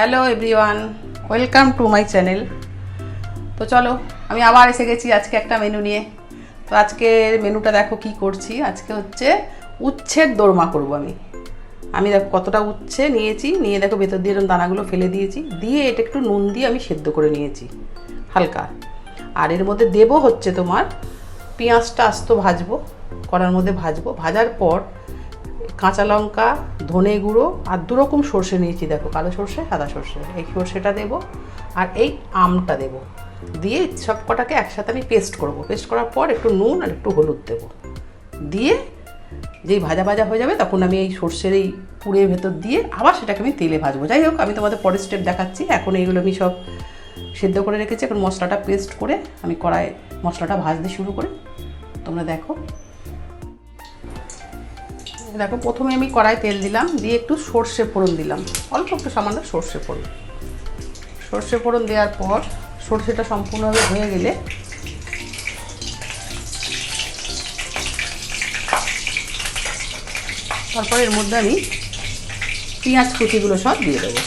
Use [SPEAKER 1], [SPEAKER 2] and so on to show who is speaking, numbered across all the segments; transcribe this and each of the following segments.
[SPEAKER 1] Hello everyone, welcome to my channel. তো চলো, আমি আবার এসে গেছি আজকে একটা মেনু নিয়ে। তো আজকের মেনুটা দেখো কি করছি। আজকে হচ্ছে উচ্ছের দোরমা করব আমি দেখো কতটা উচ্ছে নিয়েছি, নিয়ে দেখো ভেতর দিয়ে এরকম দানাগুলো ফেলে দিয়েছি, দিয়ে এটা একটু নুন দিয়ে আমি সেদ্ধ করে নিয়েছি হালকা। আর এর মধ্যে দেবো হচ্ছে তোমার পেঁয়াজটা আস্ত ভাজবো, কড়ার মধ্যে ভাজবো। ভাজার পর কাঁচা লঙ্কা, ধনে গুঁড়ো আর দু রকম সর্ষে নিয়েছি, দেখো কালো সর্ষে, সাদা সর্ষে। এই সর্ষেটা দেবো আর এই আমটা দেবো, দিয়ে সব কটাকে একসাথে আমি পেস্ট করব। পেস্ট করার পর একটু নুন আর একটু হলুদ দেবো, দিয়ে যেই ভাজা ভাজা হয়ে যাবে তখন আমি এই সর্ষের এই পুরের ভেতর দিয়ে আবার সেটাকে আমি তেলে ভাজবো। যাই হোক, আমি তোমাদের পরের স্টেপ দেখাচ্ছি। এখন এইগুলো আমি সব সেদ্ধ করে রেখেছি, এখন মশলাটা পেস্ট করে আমি কড়াই মশলাটা ভাজতে শুরু করি। তোমরা দেখো দেখো প্রথমে আমি কড়াই তেল দিলাম, দিয়ে একটু সর্ষে ফোড়ন দিলাম, অল্প একটু সামান্য সর্ষে ফোড়ন। সর্ষে ফোড়ন দেওয়ার পর সর্ষেটা সম্পূর্ণভাবে হয়ে গেলে তারপর এর মধ্যে আমি পেঁয়াজ কুচিগুলো সব দিয়ে দেবো।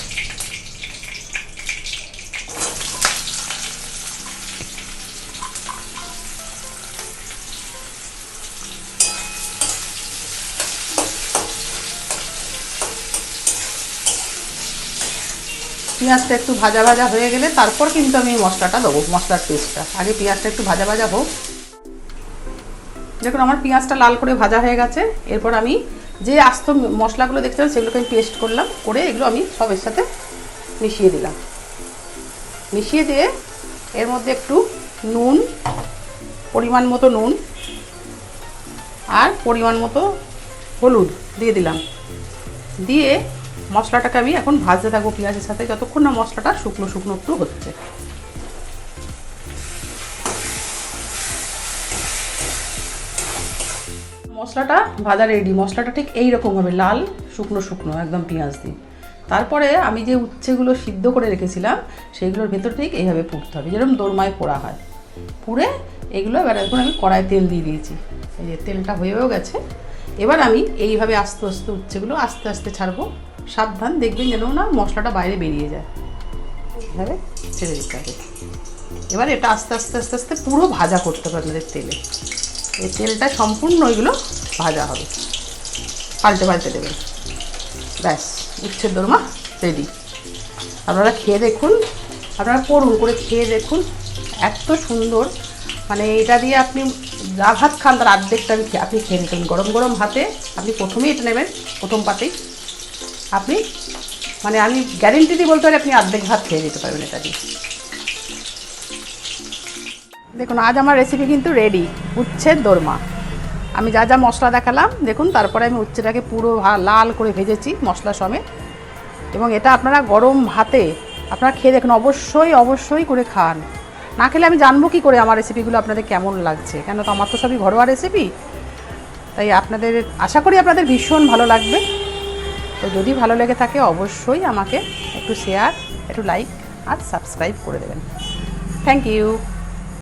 [SPEAKER 1] পেঁয়াজটা একটু ভাজা ভাজা হয়ে গেলে তারপর কিন্তু আমি মশলাটা দেবো, মশলার পেস্টটা। আগে পেঁয়াজটা একটু ভাজা ভাজা হোক। দেখুন আমার পেঁয়াজটা লাল করে ভাজা হয়ে গেছে। এরপর আমি যে আস্ত মশলাগুলো দেখতে পাচ্ছি সেগুলোকে আমি পেস্ট করলাম, করে এগুলো আমি সবের সাথে মিশিয়ে দিলাম। মিশিয়ে দিয়ে এর মধ্যে একটু নুন, পরিমাণ মতো নুন আর পরিমাণ মতো হলুদ দিয়ে দিলাম। দিয়ে মশলাটাকে আমি এখন ভাজতে থাকবো পেঁয়াজের সাথে, যতক্ষণ না মশলাটা শুকনো শুকনো একটু হচ্ছে। মশলাটা ভাজা রেডি। মশলাটা ঠিক এইরকম হবে, লাল শুকনো শুকনো একদম পেঁয়াজ দিয়ে। তারপরে আমি যে উচ্ছেগুলো সিদ্ধ করে রেখেছিলাম সেইগুলোর ভেতর ঠিক এইভাবে পুড়তে হবে, যেরকম দোরমায় পোড়া হয়। পুড়ে এগুলো এবার এখন আমি কড়াই তেল দিয়ে দিয়েছি, এই যে তেলটা হয়েও গেছে। এবার আমি এইভাবে আস্তে আস্তে উচ্ছেগুলো আস্তে আস্তে ছাড়বো। সাবধান, দেখবেন যেন না মশলাটা বাইরে বেরিয়ে যায়, এইভাবে ছেড়ে দিতে হবে। এবার এটা আস্তে আস্তে আস্তে আস্তে পুরো ভাজা করতে হবে আপনাদের তেলে। এই তেলটা সম্পূর্ণ ওইগুলো ভাজা হবে, পাল্টে পাল্টে দেবেন। ব্যাস, উচ্ছের দোরমা রেডি। আপনারা খেয়ে দেখুন, আপনারা করুন, করে খেয়ে দেখুন, এত সুন্দর। মানে এটা দিয়ে আপনি যা ভাত খান তার অর্ধেকটা আপনি খেয়ে নিতেন। গরম গরম ভাতে আপনি প্রথমেই এটা নেবেন, প্রথম পাতেই আপনি, মানে আমি গ্যারেন্টি দিয়ে বলতে পারি আপনি অর্ধেক ভাত খেয়ে নিতে পারবেন এটা দিয়ে। দেখুন আজ আমার রেসিপি কিন্তু রেডি, উচ্ছের দোরমা। আমি যা যা মশলা দেখালাম দেখুন, তারপরে আমি উচ্ছেটাকে পুরো লাল করে ভেজেছি মশলা সমেত। এবং এটা আপনারা গরম ভাতে আপনারা খেয়ে দেখুন, অবশ্যই অবশ্যই করে খান। না খেলে আমি জানবো কী করে আমার রেসিপিগুলো আপনাদের কেমন লাগছে, কেন তো আমার তো সবই ঘরোয়া রেসিপি। তাই আপনাদের আশা করি আপনাদের ভীষণ ভালো লাগবে। তো যদি ভালো লেগে থাকে অবশ্যই আমাকে একটু শেয়ার, একটু লাইক আর সাবস্ক্রাইব করে দেবেন। Thank you.